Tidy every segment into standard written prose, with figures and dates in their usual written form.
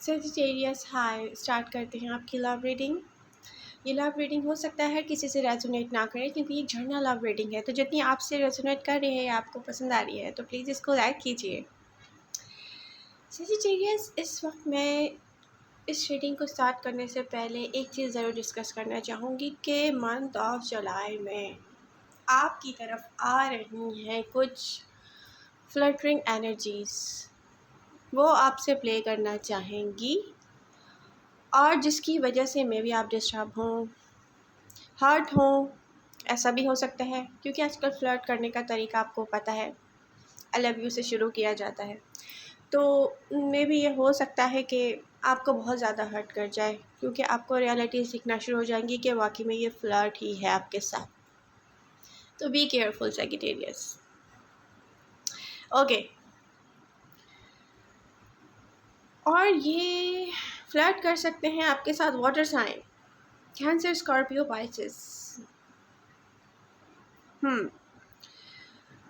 Sagittarius हाय, start करते हैं आपकी लव रीडिंग। ये लव रीडिंग हो सकता है किसी से रेजोनेट ना करे, क्योंकि ये झरना लव रीडिंग है। तो जितनी आपसे रेजोनेट कर रही है या आपको पसंद आ रही है तो प्लीज़ इसको लाइक कीजिए। सेजिटेरियस, इस वक्त मैं इस रीडिंग को स्टार्ट करने से पहले एक चीज़ ज़रूर डिस्कस करना चाहूँगी कि मंथ ऑफ जुलाई में आपकी तरफ आ रही हैं कुछ फ्लटरिंग एनर्जीज़, वो आपसे प्ले करना चाहेंगी और जिसकी वजह से मे बी आप डिस्टर्ब हों, हर्ट हों। ऐसा भी हो सकता है क्योंकि आजकल फ्लर्ट करने का तरीका आपको पता है, आई लव यू से शुरू किया जाता है। तो मे बी ये हो सकता है कि आपको बहुत ज़्यादा हर्ट कर जाए, क्योंकि आपको रियलिटी सीखना शुरू हो जाएंगी कि वाकई में ये फ्लर्ट ही है आपके साथ। तो बी केयरफुल सेजिटेरियस। ओके, और ये फ्लर्ट कर सकते हैं आपके साथ water sign, Cancer, Scorpio, Pisces.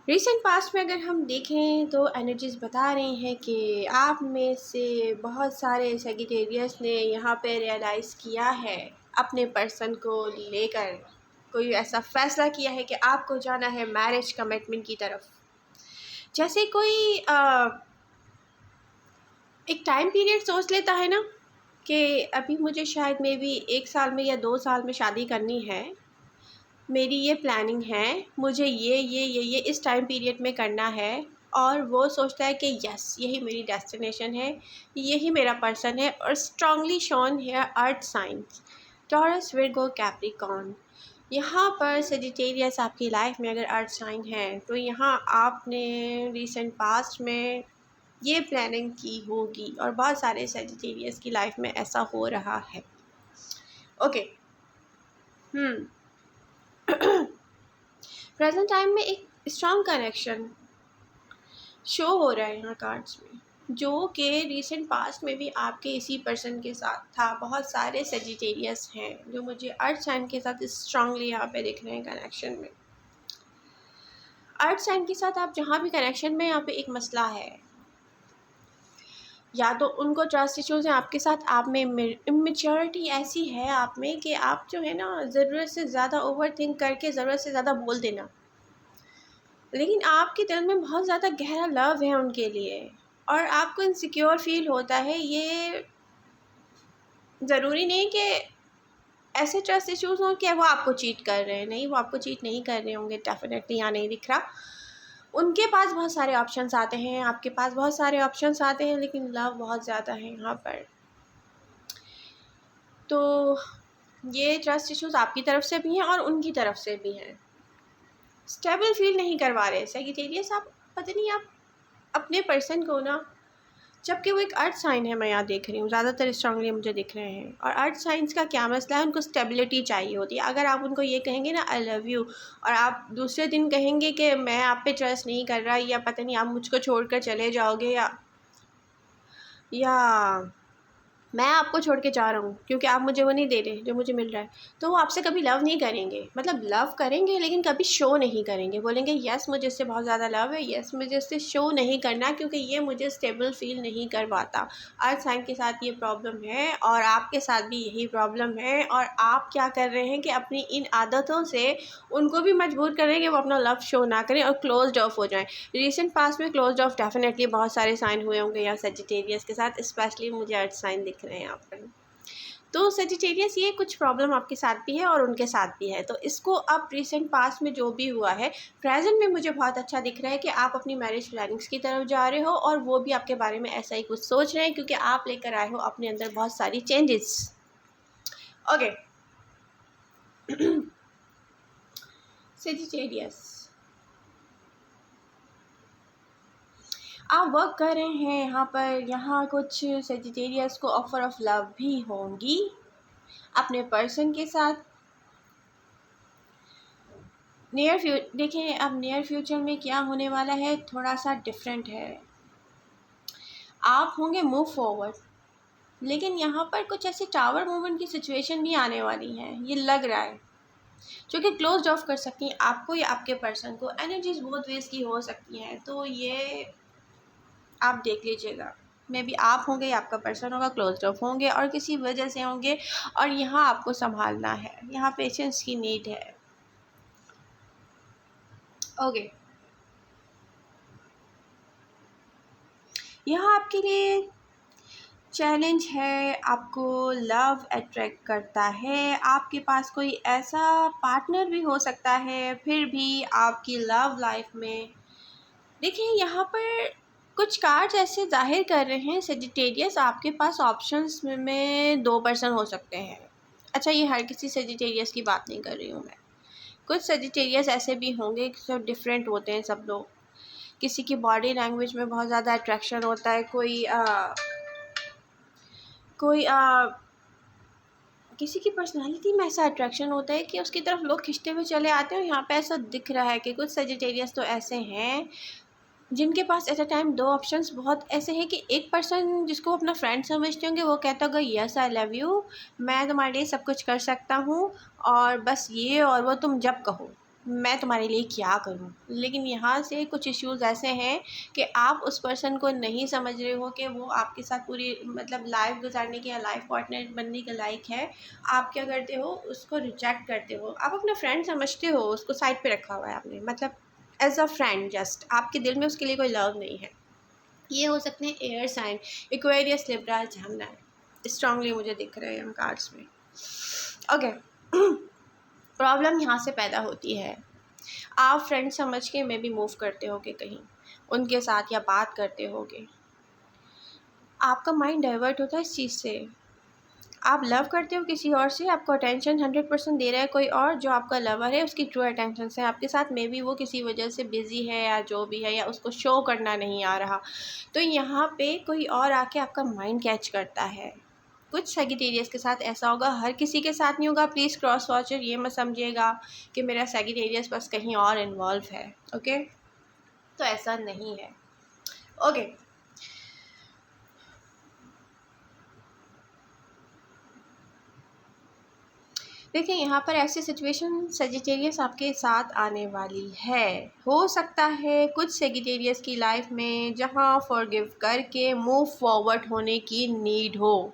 Recent past में अगर हम देखें तो एनर्जीज़ बता रही हैं कि आप में से बहुत सारे सेजिटेरियस ने यहाँ पे रियलाइज़ किया है अपने पर्सन को लेकर, कोई ऐसा फ़ैसला किया है कि आपको जाना है मैरिज कमिटमेंट की तरफ। जैसे कोई एक टाइम पीरियड सोच लेता है ना कि अभी मुझे शायद मे बी 1 साल में या 2 साल में शादी करनी है, मेरी ये प्लानिंग है, मुझे ये इस टाइम पीरियड में करना है। और वो सोचता है कि यस, यही मेरी डेस्टिनेशन है, यही मेरा पर्सन है। और स्ट्रांगली शोन है earth science, taurus, Virgo, Capricorn. यहाँ पर सेजिटेरियस आपकी लाइफ में अगर अर्थ साइन है तो यहाँ आपने रिसेंट पास्ट में ये प्लानिंग की होगी और बहुत सारे सेजिटेरियस की लाइफ में ऐसा हो रहा है। ओके, प्रेजेंट टाइम में एक स्ट्रॉन्ग कनेक्शन शो हो रहा है यहाँ कार्ड्स में, जो कि रिसेंट पास्ट में भी आपके इसी पर्सन के साथ था। बहुत सारे सेजिटेरियस हैं जो मुझे अर्थ साइन के साथ स्ट्रांगली यहाँ पे दिख रहे हैं कनेक्शन में। अर्थ साइन के साथ आप जहाँ भी कनेक्शन में, यहाँ पे एक मसला है, या तो उनको ट्रस्ट इश्यूज हैं आपके साथ, आप में इमेच्योरिटी ऐसी है आप में कि आप जो है ना ज़रूरत से ज़्यादा ओवर थिंक करके ज़रूरत से ज़्यादा बोल देना। लेकिन आपके दिल में बहुत ज़्यादा गहरा लव है उनके लिए और आपको इनसिक्योर फील होता है। ये ज़रूरी नहीं कि ऐसे ट्रस्ट इश्यूज हों कि वो आपको चीट कर रहे हैं, नहीं, वो आपको चीट नहीं कर रहे होंगे डेफिनेटली, यहाँ नहीं दिख रहा। उनके पास बहुत सारे ऑप्शंस आते हैं, आपके पास बहुत सारे ऑप्शंस आते हैं, लेकिन लव बहुत ज़्यादा है यहाँ पर। तो ये ट्रस्ट इश्यूज आपकी तरफ से भी हैं और उनकी तरफ से भी हैं। स्टेबल फील नहीं करवा रहे सेजिटेरियस आप, पता नहीं आप अपने पर्सन को ना, जबकि वो एक अर्थ साइन है, मैं यहाँ देख रही हूँ ज़्यादातर स्ट्रांगली मुझे दिख रहे हैं। और अर्थ साइंस का क्या मसला है, उनको स्टेबिलिटी चाहिए होती है। अगर आप उनको ये कहेंगे ना आई लव यू, और आप दूसरे दिन कहेंगे कि मैं आप पे ट्रस्ट नहीं कर रहा, या पता नहीं आप मुझको छोड़कर चले जाओगे, या मैं आपको छोड़ के जा रहा हूँ क्योंकि आप मुझे वो नहीं दे रहे जो मुझे मिल रहा है, तो वो आपसे कभी लव नहीं करेंगे। मतलब लव करेंगे लेकिन कभी शो नहीं करेंगे। बोलेंगे यस मुझे इससे बहुत ज़्यादा लव है, यस मुझे इससे शो नहीं करना क्योंकि ये मुझे स्टेबल फील नहीं करवाता। अर्थ साइन के साथ ये प्रॉब्लम है और आपके साथ भी यही प्रॉब्लम है। और आप क्या कर रहे हैं कि अपनी इन आदतों से उनको भी मजबूर करें कि वो अपना लव शो ना करें और क्लोज्ड ऑफ हो जाएं। रिसेंट पास्ट में क्लोज्ड ऑफ डेफिनेटली बहुत सारे साइन हुए होंगे यहाँ सेजिटेरियस के साथ, स्पेशली मुझे अर्थ साइन दिख रहे हैं यहाँ पर। तो सेजिटेरियस ये कुछ प्रॉब्लम आपके साथ भी है और उनके साथ भी है। तो इसको अब रिसेंट पास्ट में जो भी हुआ है, प्रेजेंट में मुझे बहुत अच्छा दिख रहा है कि आप अपनी मैरिज प्लानिंग्स की तरफ जा रहे हो और वो भी आपके बारे में ऐसा ही कुछ सोच रहे हैं, क्योंकि आप लेकर आए हो अपने अंदर बहुत सारी चेंजेस। ओके, सेजिटेरियस आप वर्क कर रहे हैं यहाँ पर। यहाँ कुछ सेजिटेरियस को ऑफर ऑफ लव भी होंगी अपने पर्सन के साथ। देखें अब नियर फ्यूचर में क्या होने वाला है, थोड़ा सा डिफरेंट है। आप होंगे मूव फॉरवर्ड, लेकिन यहाँ पर कुछ ऐसे टावर मूवमेंट की सिचुएशन भी आने वाली है, ये लग रहा है, जो कि क्लोज ऑफ कर सकती हैं आपको या आपके पर्सन को। एनर्जीज बहुत वेज की हो सकती हैं, तो ये आप देख लीजिएगा। मे बी आप होंगे या आपका पर्सन होगा, क्लोज ऑफ होंगे और किसी वजह से होंगे, और यहाँ आपको संभालना है, यहाँ पेशेंस की नीड है। ओके, यहाँ आपके लिए चैलेंज है, आपको लव अट्रैक्ट करता है, आपके पास कोई ऐसा पार्टनर भी हो सकता है, फिर भी आपकी लव लाइफ में देखिए यहाँ पर कुछ कार्ड्स ऐसे जाहिर कर रहे हैं सेजिटेरियस आपके पास ऑप्शंस में 2 पर्सन हो सकते हैं। अच्छा, ये हर किसी सेजिटेरियस की बात नहीं कर रही हूँ मैं, कुछ सेजिटेरियस ऐसे भी होंगे, सब डिफरेंट होते हैं सब लोग। किसी की बॉडी लैंग्वेज में बहुत ज़्यादा अट्रैक्शन होता है, कोई किसी की पर्सनालिटी में ऐसा अट्रैक्शन होता है कि उसकी तरफ लोग खिंचते हुए चले आते हैं। और यहाँ पे ऐसा दिख रहा है कि कुछ सेजिटेरियस तो ऐसे हैं जिनके पास एट अ टाइम 2 ऑप्शंस बहुत ऐसे हैं कि एक पर्सन जिसको अपना फ्रेंड समझते होंगे वो कहता होगा यस आई लव यू, मैं तुम्हारे लिए सब कुछ कर सकता हूँ, और बस ये और वो तुम जब कहो मैं तुम्हारे लिए क्या करूँ। लेकिन यहाँ से कुछ इश्यूज़ ऐसे हैं कि आप उस पर्सन को नहीं समझ रहे हो कि वो आपके साथ पूरी मतलब लाइफ गुजारने की या लाइफ पार्टनर बनने के लायक है। आप क्या करते हो, उसको रिजेक्ट करते हो, आप अपना फ्रेंड समझते हो, उसको साइड पे रखा हुआ है आपने, मतलब एज अ फ्रेंड, जस्ट आपके दिल में उसके लिए कोई लव नहीं है। ये हो सकते हैं air sign, Aquarius, Libra, Gemini, strongly मुझे दिख रहे हैं हम कार्ड्स में। ओके, प्रॉब्लम यहाँ से पैदा होती है, आप फ्रेंड समझ के मे बी मूव करते होगे कहीं उनके साथ या बात करते होगे, आपका माइंड डाइवर्ट होता है इस चीज़ से। आप लव करते हो किसी और से, आपको अटेंशन 100% दे रहा है कोई और, जो आपका लवर है उसकी ट्रू अटेंशन से आपके साथ, मे बी वो किसी वजह से बिज़ी है या जो भी है, या उसको शो करना नहीं आ रहा, तो यहाँ पे कोई और आके आपका माइंड कैच करता है। कुछ सेजिटेरियस के साथ ऐसा होगा, हर किसी के साथ नहीं होगा, प्लीज़ क्रॉस वॉचर ये मत समझिएगा कि मेरा सेजिटेरियस बस कहीं और इन्वॉल्व है। ओके, तो ऐसा नहीं है। ओके, देखिए यहाँ पर ऐसी सिचुएशन सेजिटेरियस आपके साथ आने वाली है। हो सकता है कुछ सेजिटेरियस की लाइफ में जहाँ फॉरगिव करके मूव फॉरवर्ड होने की नीड हो,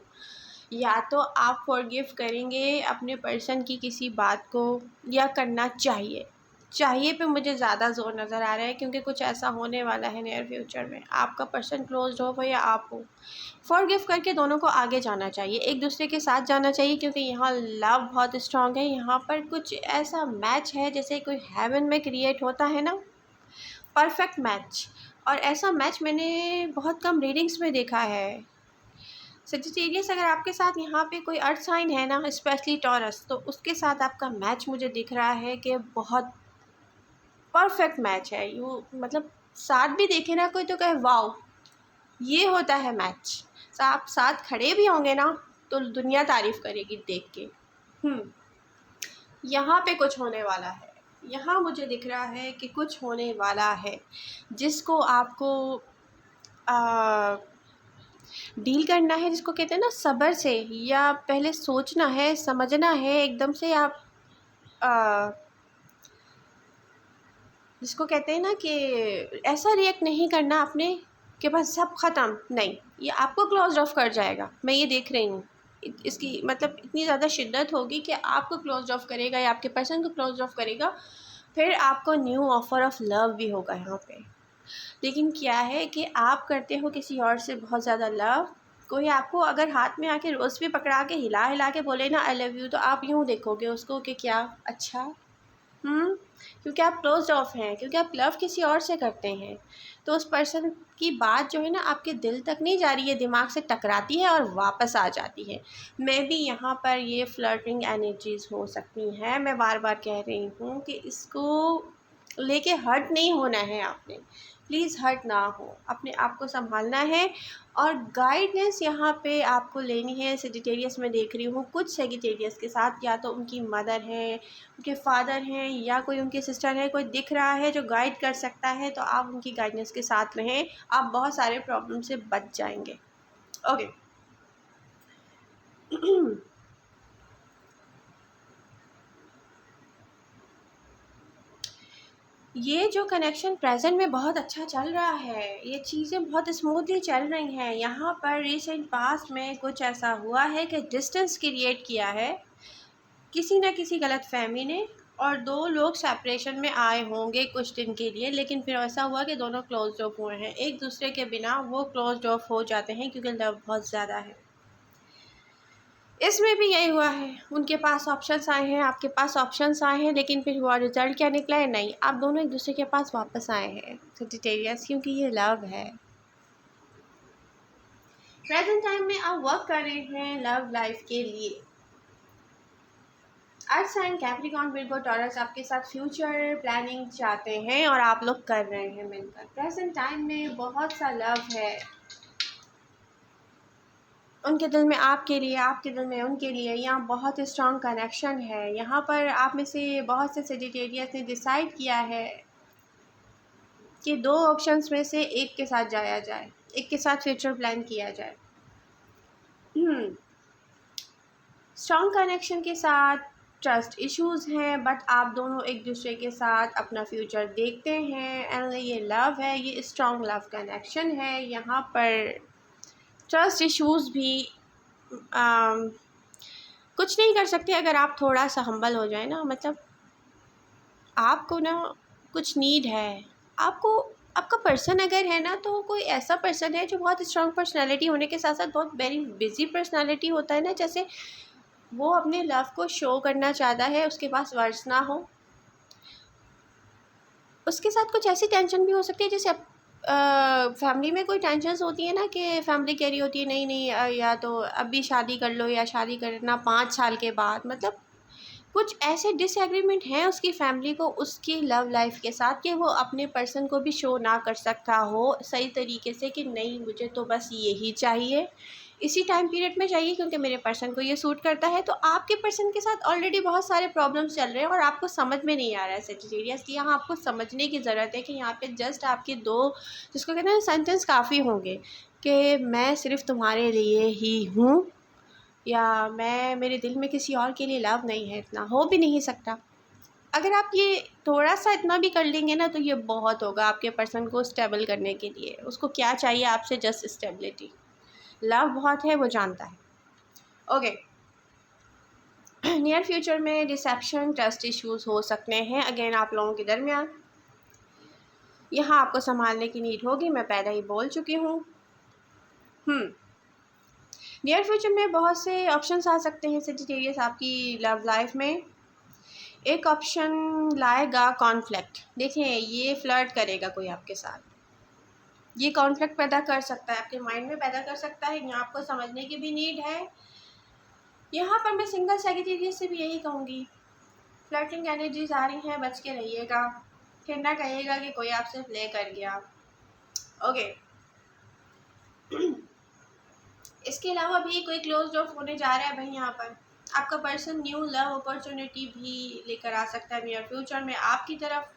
या तो आप फॉरगिव करेंगे अपने पर्सन की किसी बात को, या करना चाहिए, चाहिए पे मुझे ज़्यादा ज़ोर नज़र आ रहा है, क्योंकि कुछ ऐसा होने वाला है नियर फ्यूचर में, आपका पर्सन क्लोज्ड हो या आप हो, फॉरगिव करके दोनों को आगे जाना चाहिए, एक दूसरे के साथ जाना चाहिए, क्योंकि यहाँ लव बहुत स्ट्रॉन्ग है। यहाँ पर कुछ ऐसा मैच है जैसे कोई हेवन में क्रिएट होता है ना, परफेक्ट मैच, और ऐसा मैच मैंने बहुत कम रीडिंग्स में देखा है। सेजिटेरियस अगर आपके साथ यहाँ पे कोई अर्थ साइन है ना, स्पेशली टॉरस, तो उसके साथ आपका मैच मुझे दिख रहा है कि बहुत परफेक्ट मैच है। यू मतलब साथ भी देखे ना कोई तो कहे वाओ, ये होता है मैच। आप साथ खड़े भी होंगे ना तो दुनिया तारीफ़ करेगी देख के। यहाँ पे कुछ होने वाला है, यहाँ मुझे दिख रहा है कि कुछ होने वाला है जिसको आपको डील करना है, जिसको कहते हैं ना सब्र से, या पहले सोचना है, समझना है, एकदम से आप जिसको कहते हैं ना कि ऐसा रिएक्ट नहीं करना आपने कि बस सब ख़त्म, नहीं, ये आपको क्लोज ऑफ कर जाएगा, मैं ये देख रही हूँ। इसकी मतलब इतनी ज़्यादा शिद्दत होगी कि आपको क्लोज ऑफ करेगा या आपके पर्सन को क्लोज ऑफ करेगा, फिर आपको न्यू ऑफ़र ऑफ लव भी होगा यहाँ पे। लेकिन क्या है कि आप करते हो किसी और से बहुत ज़्यादा लव, कोई आपको अगर हाथ में आके रोज़ भी पकड़ा के हिला हिला के बोले ना आई लव यू, तो आप यूँ देखोगे उसको कि क्या अच्छा, क्योंकि आप क्लोज्ड ऑफ हैं, क्योंकि आप लव किसी और से करते हैं, तो उस पर्सन की बात जो है ना आपके दिल तक नहीं जा रही है, दिमाग से टकराती है और वापस आ जाती है। मैं भी यहाँ पर ये फ्लर्टिंग एनर्जीज़ हो सकती हैं, मैं बार बार कह रही हूँ कि इसको लेके हर्ट नहीं होना है आपने, प्लीज़ हर्ट ना हो, अपने आप को संभालना है। और गाइडेंस यहाँ पे आपको लेनी है। सेजिटेरियस में देख रही हूँ कुछ सेजिटेरियस के साथ या तो उनकी मदर है, उनके फादर हैं, या कोई उनके सिस्टर है, कोई दिख रहा है जो गाइड कर सकता है, तो आप उनकी गाइडेंस के साथ रहें, आप बहुत सारे प्रॉब्लम से बच जाएंगे। ओके, ये जो कनेक्शन प्रेजेंट में बहुत अच्छा चल रहा है, ये चीज़ें बहुत स्मूथली चल रही हैं। यहाँ पर रिसेंट पास्ट में कुछ ऐसा हुआ है कि डिस्टेंस क्रिएट किया है किसी न किसी गलतफ़हमी ने, और दो लोग सेपरेशन में आए होंगे कुछ दिन के लिए, लेकिन फिर ऐसा हुआ कि दोनों क्लोज्ड ऑफ हुए हैं। एक दूसरे के बिना वो क्लोज्ड ऑफ हो जाते हैं क्योंकि लव बहुत ज़्यादा है। इसमें भी यही हुआ है, उनके पास ऑप्शंस आए हैं, आपके पास ऑप्शंस आए हैं, लेकिन फिर हुआ रिजल्ट क्या निकला है? नहीं, आप दोनों एक दूसरे के पास वापस आए हैं सजिटेरियस, क्योंकि ये लव है। प्रेजेंट टाइम में आप वर्क कर रहे हैं लव लाइफ के लिए। Earth sign Capricorn Virgo Taurus आपके साथ फ्यूचर प्लानिंग चाहते हैं और आप लोग कर रहे हैं मिलकर। प्रेजेंट टाइम में बहुत सा लव है, उनके दिल में आपके लिए, आपके दिल में उनके लिए। यहाँ बहुत स्ट्रॉन्ग कनेक्शन है। यहाँ पर आप में से बहुत से सेजिटेरियस ने डिसाइड किया है कि दो ऑप्शंस में से एक के साथ जाया जाए, एक के साथ फ्यूचर प्लान किया जाए। स्ट्रॉन्ग कनेक्शन के साथ ट्रस्ट इश्यूज़ हैं, बट आप दोनों एक दूसरे के साथ अपना फ्यूचर देखते हैं, एंड ये लव है, ये स्ट्रॉन्ग लव कनेक्शन है। यहाँ पर ट्रस्ट इश्यूज़ भी कुछ नहीं कर सकते अगर आप थोड़ा सा हम्बल हो जाए ना। मतलब आपको ना कुछ नीड है, आपको आपका पर्सन अगर है ना, तो कोई ऐसा पर्सन है जो बहुत स्ट्रॉन्ग पर्सनालिटी होने के साथ साथ बहुत वेरी बिजी पर्सनालिटी होता है ना, जैसे वो अपने लव को शो करना चाहता है, उसके पास वर्ड्स ना हो। उसके साथ कुछ ऐसी टेंशन भी हो सकती है, जैसे फैमिली में कोई टेंशन्स होती है ना, कि फैमिली कह रही होती है नहीं नहीं या तो अभी शादी कर लो या शादी करना 5 साल के बाद। मतलब कुछ ऐसे डिसएग्रीमेंट हैं उसकी फैमिली को उसकी लव लाइफ के साथ, कि वो अपने पर्सन को भी शो ना कर सकता हो सही तरीके से कि नहीं मुझे तो बस यही चाहिए, इसी टाइम पीरियड में चाहिए, क्योंकि मेरे पर्सन को ये सूट करता है। तो आपके पर्सन के साथ ऑलरेडी बहुत सारे प्रॉब्लम्स चल रहे हैं और आपको समझ में नहीं आ रहा है सेजिटेरियस की। यहाँ आपको समझने की ज़रूरत है कि यहाँ पे जस्ट आपके दो, जिसको कहते हैं सेंटेंस, काफ़ी होंगे कि मैं सिर्फ तुम्हारे लिए ही हूँ, या मैं, मेरे दिल में किसी और के लिए लव नहीं है, इतना हो भी नहीं सकता। अगर आप ये थोड़ा सा इतना भी कर लेंगे ना, तो ये बहुत होगा आपके पर्सन को स्टेबल करने के लिए। उसको क्या चाहिए आपसे? Just stability. लव बहुत है, वो जानता है। ओके, नियर फ्यूचर में डिसेप्शन, ट्रस्ट इश्यूज़ हो सकते हैं अगेन आप लोगों के दरमियान। यहाँ आपको संभालने की नीड होगी, मैं पहले ही बोल चुकी हूँ। नियर फ्यूचर में बहुत से ऑप्शंस आ सकते हैं सेजिटेरियस आपकी लव लाइफ में। एक ऑप्शन लाएगा कॉन्फ्लिक्ट। देखिए, ये फ्लर्ट करेगा कोई आपके साथ, ये कॉन्फ्लिक्ट पैदा कर सकता है, आपके माइंड में पैदा कर सकता है। यहाँ आपको समझने की भी नीड है। यहाँ पर मैं सिंगल सेजिटेरियस से भी यही कहूँगी, फ्लर्टिंग एनर्जीज आ रही हैं, बच के रहिएगा, फिर ना कहिएगा कि कोई आपसे प्ले कर गया। ओके, इसके अलावा भी कोई क्लोज ऑफ होने जा रहा है भाई। यहाँ पर आपका पर्सन न्यू लव अपॉर्चुनिटी भी लेकर आ सकता है नियर फ्यूचर में आपकी तरफ।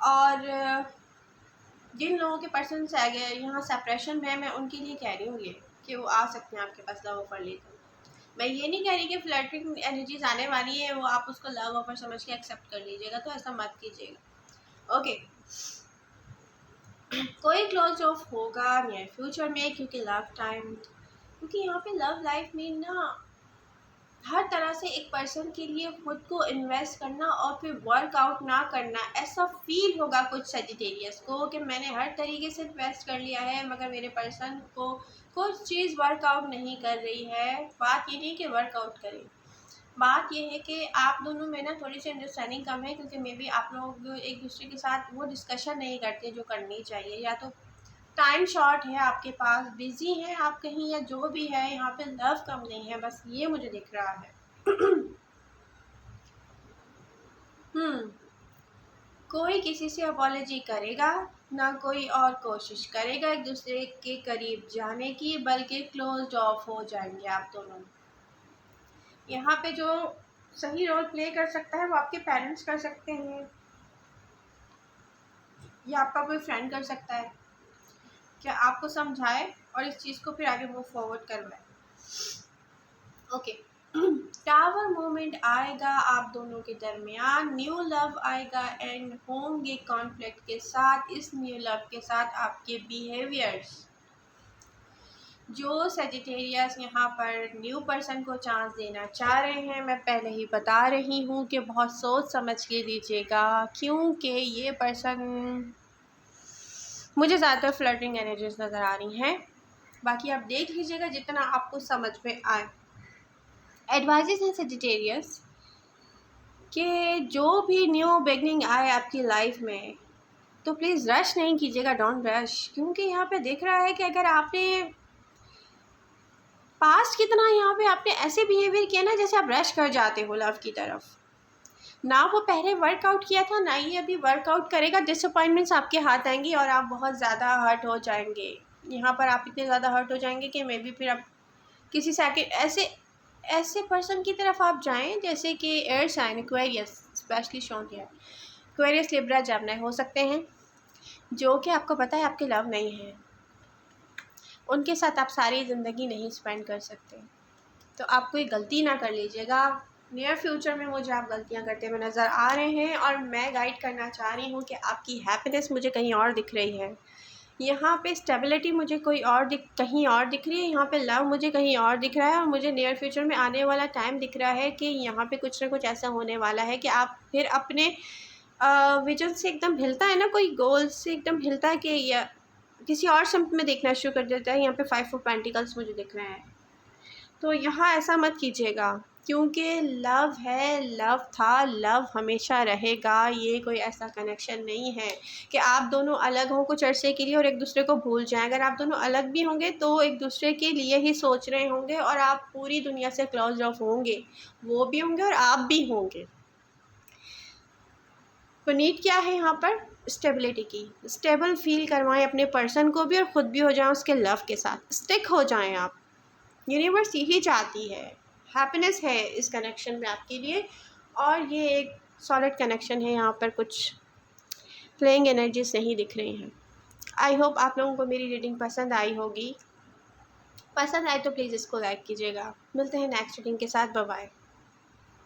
और जिन लोगों के पर्सन से आगे यहाँ सेपरेशन में है, मैं उनके लिए कह रही हूँ ये कि वो आ सकते हैं आपके पास लव ऑफर लेकर। मैं ये नहीं कह रही कि फ्लर्टिंग एनर्जीज आने वाली है, वो आप उसको लव ऑफर समझ के एक्सेप्ट कर लीजिएगा, तो ऐसा मत कीजिएगा। ओके, कोई क्लोज ऑफ होगा नियर फ्यूचर में, क्योंकि लव टाइम, क्योंकि यहाँ पे लव लाइफ में ना हर तरह से एक पर्सन के लिए खुद को इन्वेस्ट करना और फिर वर्कआउट ना करना, ऐसा फील होगा कुछ सेजिटेरियस को कि मैंने हर तरीके से इन्वेस्ट कर लिया है मगर मेरे पर्सन को कुछ चीज़ वर्कआउट नहीं कर रही है। बात ये नहीं कि वर्कआउट करें, बात ये है कि आप दोनों में ना थोड़ी सी अंडरस्टैंडिंग कम है, क्योंकि मे बी आप लोग एक दूसरे के साथ वो डिस्कशन नहीं करते जो करनी चाहिए, या तो टाइम शॉर्ट है आपके पास, बिजी हैं आप कहीं, या जो भी है, यहाँ पे लव कम नहीं है, बस ये मुझे दिख रहा है। कोई किसी से अपॉलॉजी करेगा ना, कोई और कोशिश करेगा एक दूसरे के करीब जाने की, बल्कि क्लोज ऑफ हो जाएंगे आप दोनों। यहाँ पे जो सही रोल प्ले कर सकता है वो आपके पेरेंट्स कर सकते हैं, या आपका कोई फ्रेंड कर सकता है, क्या आपको समझाए और इस चीज़ को फिर आगे मूव फॉरवर्ड करवाए। ओके, टावर मोमेंट आएगा आप दोनों के दरमियान, न्यू लव आएगा एंड होंगे कॉन्फ्लिक्ट के साथ। इस न्यू लव के साथ आपके बिहेवियर्स, जो सेजिटेरियस यहाँ पर न्यू पर्सन को चांस देना चाह रहे हैं, मैं पहले ही बता रही हूँ कि बहुत सोच समझ के दीजिएगा, क्योंकि ये पर्सन मुझे ज़्यादातर फ्लर्टिंग एनर्जीज नज़र आ रही हैं। बाकी आप देख लीजिएगा जितना आपको समझ में आए। एडवाइजेस हैं सेजिटेरियस कि जो भी न्यू बिगनिंग आए आपकी लाइफ में तो प्लीज़ रश नहीं कीजिएगा, डोंट रश। क्योंकि यहाँ पे दिख रहा है कि अगर आपने पास्ट कितना यहाँ पे आपने ऐसे बिहेवियर किया ना जैसे आप रश कर जाते हो लव की तरफ, ना वो पहले वर्कआउट किया था ना ये अभी वर्कआउट करेगा। डिसअपॉइंटमेंट्स आपके हाथ आएंगी और आप बहुत ज़्यादा हर्ट हो जाएंगे। यहाँ पर आप इतने ज़्यादा हर्ट हो जाएंगे कि मे बी फिर आप किसी सेकंड ऐसे पर्सन की तरफ आप जाएं जैसे कि air sign Aquarius, specially shown है एक्वेरियस, लिब्रा, जेमिनी हो सकते हैं, जो कि आपको पता है आपके लव नहीं है, उनके साथ आप सारी ज़िंदगी नहीं स्पेंड कर सकते। तो आप कोई गलती ना कर लीजिएगा। नियर फ्यूचर में मुझे आप गलतियां करते हुए नज़र आ रहे हैं और मैं गाइड करना चाह रही हूँ कि आपकी हैप्पीनेस मुझे कहीं और दिख रही है, यहाँ पे स्टेबिलिटी मुझे कहीं और दिख रही है, यहाँ पे लव मुझे कहीं और दिख रहा है, और मुझे नियर फ्यूचर में आने वाला टाइम दिख रहा है कि यहाँ पे कुछ ना कुछ ऐसा होने वाला है कि आप फिर अपने विजन से एकदम हिलता है ना, कोई गोल से एकदम हिलता है कि या किसी और शब्द में देखना शुरू कर देता है। यहाँ पे 5 ऑफ पेंटिकल्स मुझे दिख रहे हैं। तो यहाँ ऐसा मत कीजिएगा, क्योंकि लव है, लव था, लव हमेशा रहेगा। ये कोई ऐसा कनेक्शन नहीं है कि आप दोनों अलग हों कुछ अरसे के लिए और एक दूसरे को भूल जाएं। अगर आप दोनों अलग भी होंगे तो एक दूसरे के लिए ही सोच रहे होंगे और आप पूरी दुनिया से क्लोज ऑफ होंगे, वो भी होंगे और आप भी होंगे। तो नीड क्या है यहाँ पर? स्टेबिलिटी की। स्टेबल फील करवाएं अपने पर्सन को भी और ख़ुद भी हो जाएं उसके लव के साथ, स्टिक हो जाएं आप। यूनिवर्स यही चाहती है, हैप्पीनेस है इस कनेक्शन में आपके लिए, और ये एक सॉलिड कनेक्शन है। यहाँ पर कुछ प्लेइंग एनर्जीज नहीं दिख रही हैं। आई होप आप लोगों को मेरी रीडिंग पसंद आई होगी। पसंद आए तो प्लीज़ इसको लाइक कीजिएगा। मिलते हैं नेक्स्ट रीडिंग के साथ। Bye bye.